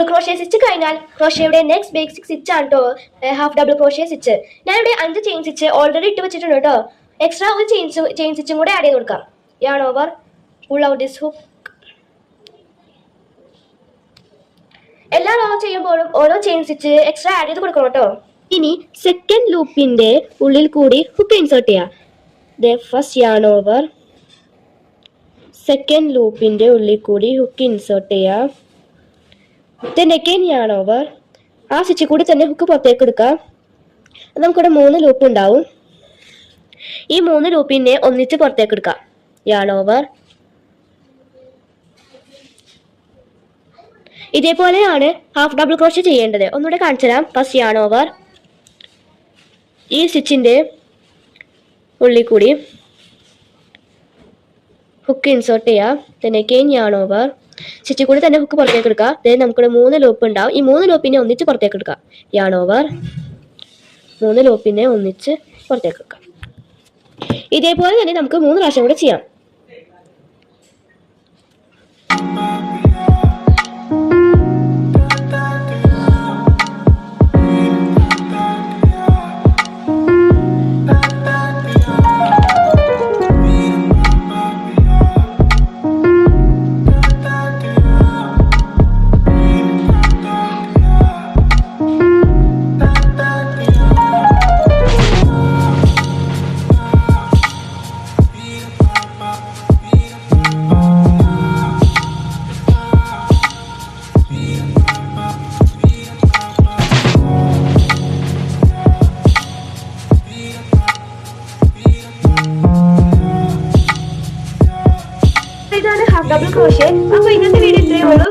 Crochet stitch കഴിഞ്ഞാൽ ക്രോഷ്യയുടെ next basic stitch ആണ് കേട്ടോ ഹാഫ് ഡബിൾ ക്രോഷ്യ സ്റ്റിച്ച്. ഞാൻ ഇവിടെ 5 ചെയിൻ സ്റ്റിച്ച് ഓൾറെഡി ഇട്ട് വെച്ചിട്ടുണ്ട് കേട്ടോ. എക്സ്ട്രാ ഒരു ചെയിൻ സ്റ്റിച്ചും കൂടെ ആഡ് ചെയ്ത് കൊടുക്കാം. yarn over, pull out this hook. എല്ലാ റോ ചെയ്യുമ്പോഴും ഓരോ ചെയിൻ സ്റ്റിച്ച് എക്സ്ട്രാ ആഡ് ചെയ്ത് കൊടുക്കണം കേട്ടോ. ഇനി സെക്കൻഡ് ലൂപ്പിന്റെ ഉള്ളിൽ കൂടി ഹുക്ക് ഇൻസേർട്ട് ചെയ്യാം. ഫസ്റ്റ് yarn over, സെക്കൻഡ് ലൂപ്പിന്റെ ഉള്ളിൽ കൂടി ഹുക്ക് ഇൻസേർട്ട് ചെയ്യാം. again yarn over, ആ സ്റ്റിച്ചിൽ കൂടി തന്നെ ഹുക്ക് പുറത്തേക്ക് എടുക്കാം. നമുക്കിവിടെ 3 ലൂപ്പ് ഉണ്ടാവും. ഈ 3 ലൂപ്പിനെ ഒന്നിച്ച് പുറത്തേക്ക് എടുക്കാം. yarn over. ഇതേപോലെയാണ് ഹാഫ് ഡബിൾ ക്രോഷ്യ ചെയ്യേണ്ടത്. ഒന്നുകൂടെ കാണിച്ചു തരാം. ഫസ്റ്റ് yarn over, ഈ സ്റ്റിച്ചിന്റെ ഉള്ളിൽ കൂടി ഹുക്ക് ഇൻസേർട്ട് ചെയ്യാം. again yarn over, സ്റ്റിച്ചിൽ കൂടി തന്നെ ഹുക്ക് പുറത്തേക്ക് എടുക്കാം. നമുക്കിവിടെ 3 ലൂപ്പ് ഉണ്ടാവും. ഈ 3 ലൂപ്പിനെ ഒന്നിച്ച് പുറത്തേക്ക് എടുക്കാം. yarn over, 3 ലൂപ്പിനെ ഒന്നിച്ച് പുറത്തേക്ക് എടുക്കാം. ഇതേപോലെ തന്നെ നമുക്ക് 3 പ്രാവശ്യം കൂടെ ചെയ്യാം. ഇതാണ് ഹാഫ് ഡബിൾ ക്രോഷ്യ. അപ്പോൾ ഇന്നത്തെ വീഡിയോ ഇത്രയേ ഉള്ളൂ.